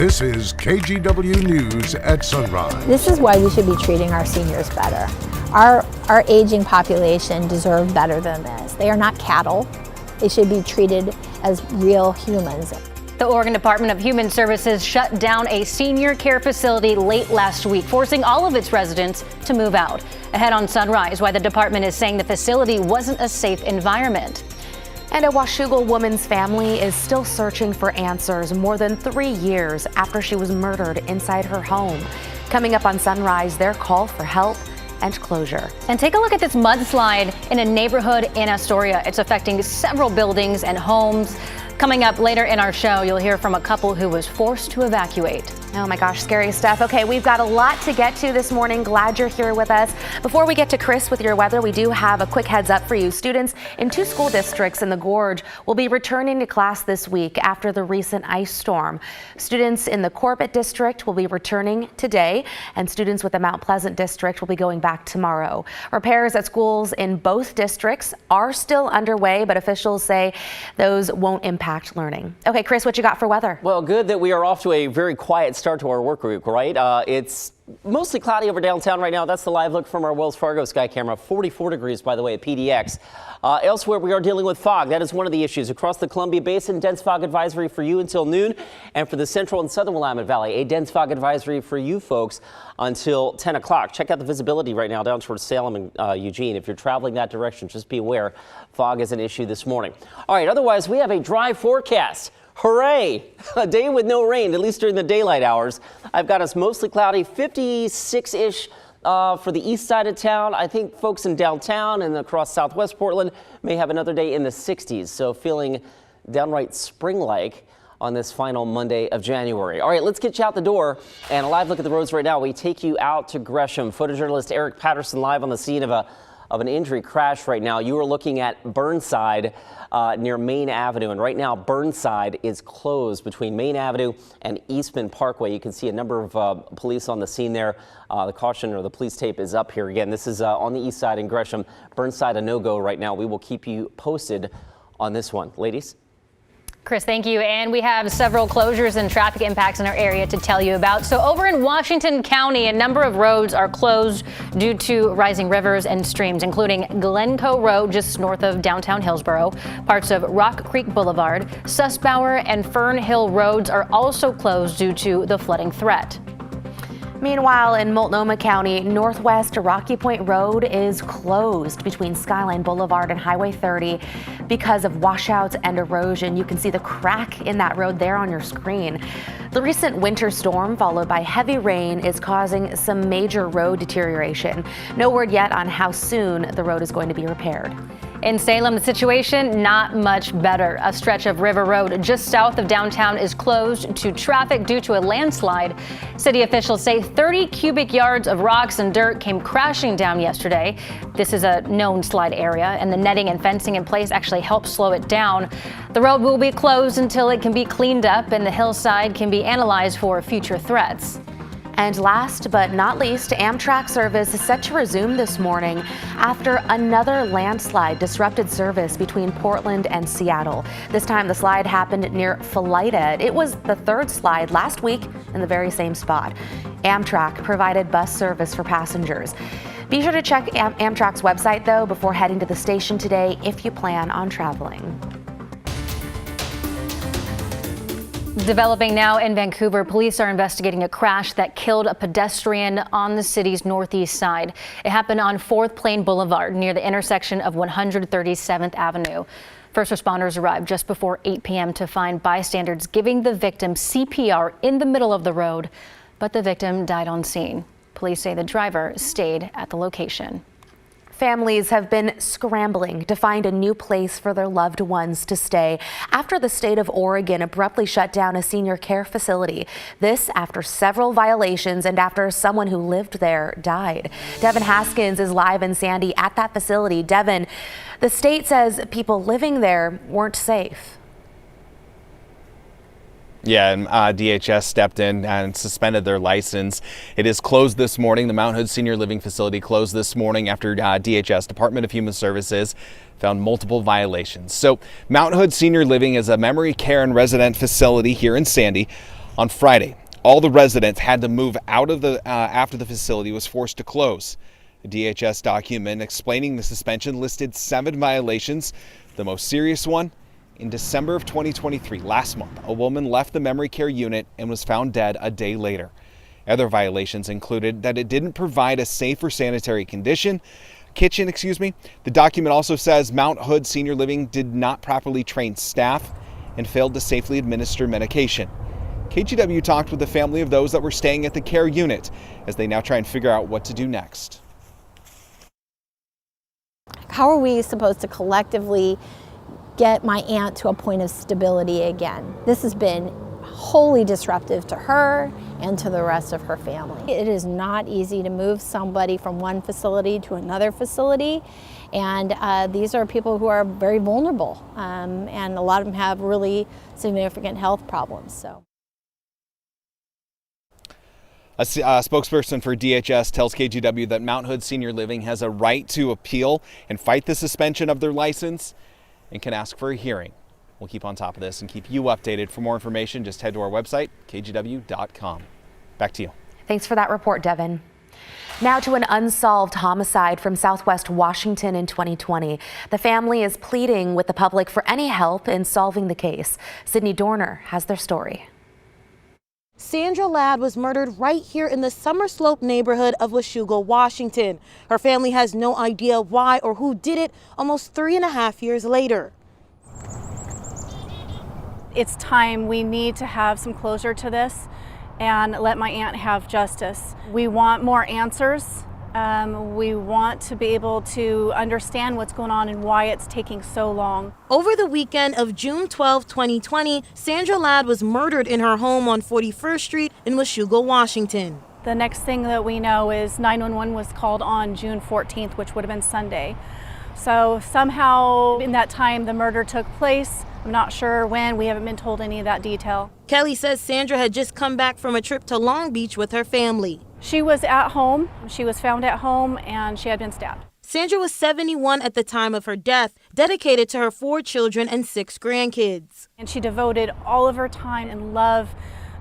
This is KGW News at Sunrise. This is why we should be treating our seniors better. Our aging population deserve better than this. They are not cattle. They should be treated as real humans. The Oregon Department of Human Services shut down a senior care facility late last week, forcing all of its residents to move out. Ahead on Sunrise, why the department is saying the facility wasn't a safe environment. And a Washougal woman's family is still searching for answers more than 3 years after she was murdered inside her home. Coming up on Sunrise, their call for help and closure. And take a look at this mudslide in a neighborhood in Astoria. It's affecting several buildings and homes. Coming up later in our show, you'll hear from a couple who was forced to evacuate. Oh my gosh, scary stuff. Okay, we've got a lot to get to this morning. Glad you're here with us. Before we get to Chris with your weather, we do have a quick heads up for you. Students in 2 school districts in the Gorge will be returning to class this week after the recent ice storm. Students in the Corbett district will be returning today, and students with the Mount Pleasant district will be going back tomorrow. Repairs at schools in both districts are still underway, but officials say those won't impact learning. Okay, Chris, what you got for weather? Well, good that we are off to a very quiet start to our work week, right? It's mostly cloudy over downtown right now. That's the live look from our Wells Fargo sky camera. 44 degrees, by the way, at PDX. Elsewhere, we are dealing with fog. That is one of the issues. Across the Columbia Basin, dense fog advisory for you until noon. And for the central and southern Willamette Valley, a dense fog advisory for you folks until 10 o'clock. Check out the visibility right now down towards Salem and Eugene. If you're traveling that direction, just be aware fog is an issue this morning. All right, otherwise, we have a dry forecast. Hooray! A day with no rain, at least during the daylight hours. I've got us mostly cloudy, 56-ish for the east side of town. I think folks in downtown and across southwest Portland may have another day in the 60s. So feeling downright spring-like on this final Monday of January. All right, let's get you out the door and a live look at the roads right now. We take you out to Gresham. Photojournalist Eric Patterson live on the scene of an injury crash right now. You are looking at Burnside near Main Avenue, and right now Burnside is closed between Main Avenue and Eastman Parkway. You can see a number of police on the scene there. The caution or the police tape is up here again. This is on the east side in Gresham. Burnside a no-go right now. We will keep you posted on this one. Ladies? Chris, thank you. And we have several closures and traffic impacts in our area to tell you about. So over in Washington County, a number of roads are closed due to rising rivers and streams, including Glencoe Road just north of downtown Hillsborough. Parts of Rock Creek Boulevard, Sussbauer and Fern Hill roads are also closed due to the flooding threat. Meanwhile, in Multnomah County, Northwest Rocky Point Road is closed between Skyline Boulevard and Highway 30 because of washouts and erosion. You can see the crack in that road there on your screen. The recent winter storm, followed by heavy rain, is causing some major road deterioration. No word yet on how soon the road is going to be repaired. In Salem, the situation not much better. A stretch of River Road just south of downtown is closed to traffic due to a landslide. City officials say 30 cubic yards of rocks and dirt came crashing down yesterday. This is a known slide area, and the netting and fencing in place actually helped slow it down. The road will be closed until it can be cleaned up and the hillside can be analyzed for future threats. And last but not least, Amtrak service is set to resume this morning after another landslide disrupted service between Portland and Seattle. This time the slide happened near Philida. It was the third slide last week in the very same spot. Amtrak provided bus service for passengers. Be sure to check Amtrak's website, though, before heading to the station today if you plan on traveling. Developing now in Vancouver, police are investigating a crash that killed a pedestrian on the city's northeast side. It happened on 4th Plain Boulevard near the intersection of 137th Avenue. First responders arrived just before 8 p.m. to find bystanders giving the victim CPR in the middle of the road, but the victim died on scene. Police say the driver stayed at the location. Families have been scrambling to find a new place for their loved ones to stay after the state of Oregon abruptly shut down a senior care facility. This after several violations and after someone who lived there died. Devin Haskins is live in Sandy at that facility. Devin, the state says people living there weren't safe. Yeah, and DHS stepped in and suspended their license. It is closed this morning. The Mount Hood Senior Living Facility closed this morning after DHS, Department of Human Services, found multiple violations. So Mount Hood Senior Living is a memory care and resident facility here in Sandy. On Friday, all the residents had to move out of the after the facility was forced to close. A DHS document explaining the suspension listed 7 violations. The most serious one, in December of 2023, last month, a woman left the memory care unit and was found dead a day later. Other violations included that it didn't provide a safe or sanitary kitchen. The document also says Mount Hood Senior Living did not properly train staff and failed to safely administer medication. KGW talked with the family of those that were staying at the care unit as they now try and figure out what to do next. How are we supposed to collectively get my aunt to a point of stability again? This has been wholly disruptive to her and to the rest of her family. It is not easy to move somebody from one facility to another facility, and these are people who are very vulnerable, and a lot of them have really significant health problems. So. A spokesperson for DHS tells KGW that Mount Hood Senior Living has a right to appeal and fight the suspension of their license and can ask for a hearing. We'll keep on top of this and keep you updated. For more information, just head to our website, kgw.com. Back to you. Thanks for that report, Devin. Now to an unsolved homicide from Southwest Washington in 2020. The family is pleading with the public for any help in solving the case. Sydney Dorner has their story. Sandra Ladd was murdered right here in the Summer Slope neighborhood of Washougal, Washington. Her family has no idea why or who did it almost 3.5 years later. It's time. We need to have some closure to this and let my aunt have justice. We want more answers. We want to be able to understand what's going on and why it's taking so long. Over the weekend of June 12, 2020, Sandra Ladd was murdered in her home on 41st Street in Washougal, Washington. The next thing that we know is 911 was called on June 14th, which would have been Sunday. So somehow in that time the murder took place. I'm not sure when. We haven't been told any of that detail. Kelly says Sandra had just come back from a trip to Long Beach with her family. She was at home. She was found at home and she had been stabbed. Sandra was 71 at the time of her death, dedicated to her 4 children and 6 grandkids. And she devoted all of her time and love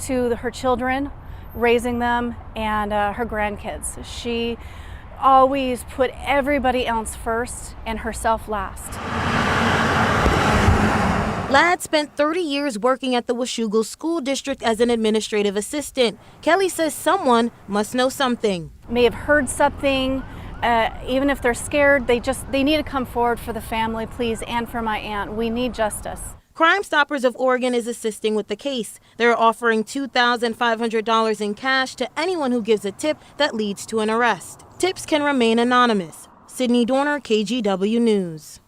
to her children, raising them, and her grandkids. She always put everybody else first and herself last. Ladd spent 30 years working at the Washougal School District as an administrative assistant. Kelly says someone must know something. May have heard something. Even if they're scared, they need to come forward for the family, please, and for my aunt. We need justice. Crime Stoppers of Oregon is assisting with the case. They're offering $2,500 in cash to anyone who gives a tip that leads to an arrest. Tips can remain anonymous. Sydney Dorner, KGW News.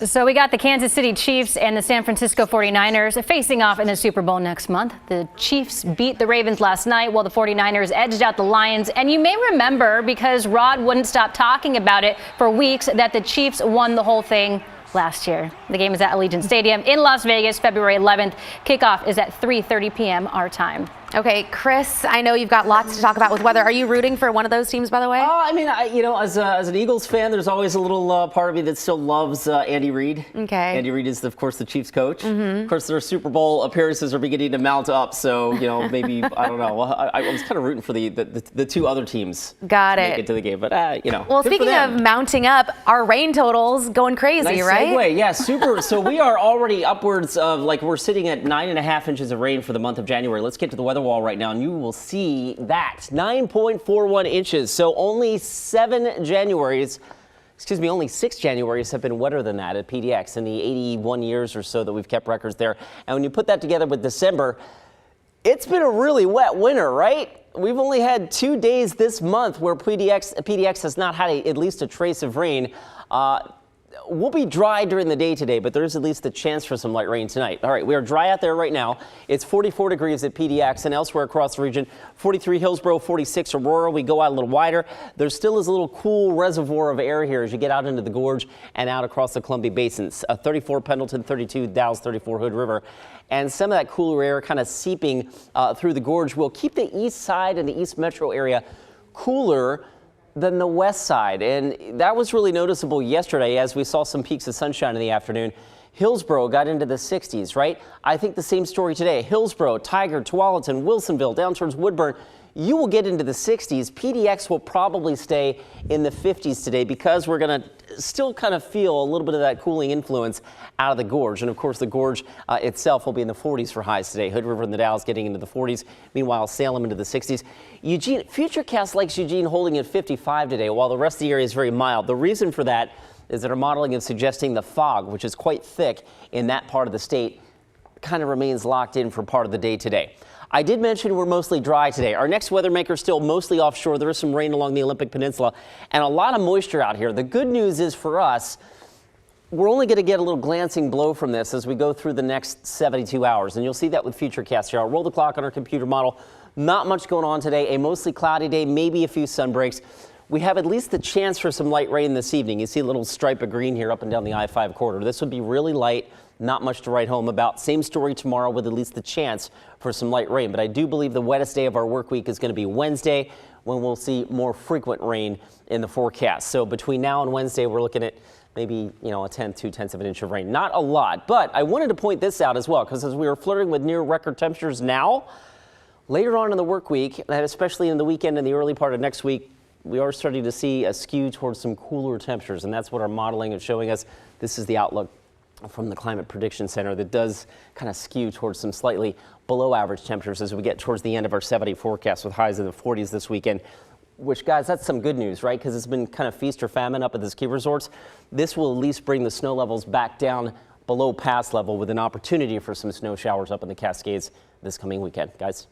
So we got the Kansas City Chiefs and the San Francisco 49ers facing off in the Super Bowl next month. The Chiefs beat the Ravens last night while the 49ers edged out the Lions. And you may remember, because Rod wouldn't stop talking about it for weeks, that the Chiefs won the whole thing last year. The game is at Allegiant Stadium in Las Vegas, February 11th. Kickoff is at 3:30 p.m. our time. Okay, Chris, I know you've got lots to talk about with weather. Are you rooting for one of those teams, by the way? I mean, as an Eagles fan, there's always a little part of me that still loves Andy Reid. Okay. Andy Reid is, of course, the Chiefs coach. Of course, their Super Bowl appearances are beginning to mount up. So, maybe, I don't know. I was kind of rooting for the 2 other teams. Got to it. make it to the game. But, Well, speaking of mounting up, our rain totals going crazy, nice right? Segue. Yeah, super. So we are already upwards of, we're sitting at 9.5 inches of rain for the month of January. Let's get to the weather wall right now, and you will see that 9.41 inches. So only 6 Januaries have been wetter than that at PDX in the 81 years or so that we've kept records there. And when you put that together with December, it's been a really wet winter, right? We've only had 2 days this month where PDX has not had at least a trace of rain. We'll be dry during the day today, but there's at least the chance for some light rain tonight. All right, we are dry out there right now. It's 44 degrees at PDX and elsewhere across the region. 43 Hillsborough, 46 Aurora. We go out a little wider. There still is a little cool reservoir of air here as you get out into the gorge and out across the Columbia Basins. 34 Pendleton, 32 Dalles, 34 Hood River. And some of that cooler air kind of seeping through the gorge will keep the east side and the east metro area cooler than the west side. And that was really noticeable yesterday as we saw some peaks of sunshine in the afternoon. Hillsborough got into the 60s, right? I think the same story today. Hillsborough, Tiger, Tualatin, Wilsonville, down towards Woodburn. You will get into the 60s. PDX will probably stay in the 50s today because we're going to still kind of feel a little bit of that cooling influence out of the gorge. And of course, the gorge itself will be in the 40s for highs today. Hood River and the Dalles getting into the 40s. Meanwhile, Salem into the 60s. Eugene, Futurecast likes Eugene holding at 55 today, while the rest of the area is very mild. The reason for that is that our modeling is suggesting the fog, which is quite thick in that part of the state, kind of remains locked in for part of the day today. I did mention we're mostly dry today. Our next weather maker still mostly offshore. There is some rain along the Olympic Peninsula and a lot of moisture out here. The good news is for us, we're only going to get a little glancing blow from this as we go through the next 72 hours. And you'll see that with Futurecast here. I'll roll the clock on our computer model. Not much going on today. A mostly cloudy day, maybe a few sun breaks. We have at least the chance for some light rain this evening. You see a little stripe of green here up and down the I-5 corridor. This would be really light. Not much to write home about. Same story tomorrow with at least the chance for some light rain. But I do believe the wettest day of our work week is going to be Wednesday, when we'll see more frequent rain in the forecast. So between now and Wednesday, we're looking at maybe, a tenth, 2/10 of an inch of rain. Not a lot, but I wanted to point this out as well, because as we were flirting with near record temperatures now, later on in the work week, and especially in the weekend and the early part of next week, we are starting to see a skew towards some cooler temperatures, and that's what our modeling is showing us. This is the outlook from the Climate Prediction Center that does kind of skew towards some slightly below average temperatures as we get towards the end of our 7-day forecast with highs in the 40s this weekend. Which, guys, that's some good news, right? Because it's been kind of feast or famine up at the ski resorts. This will at least bring the snow levels back down below pass level with an opportunity for some snow showers up in the Cascades this coming weekend, guys.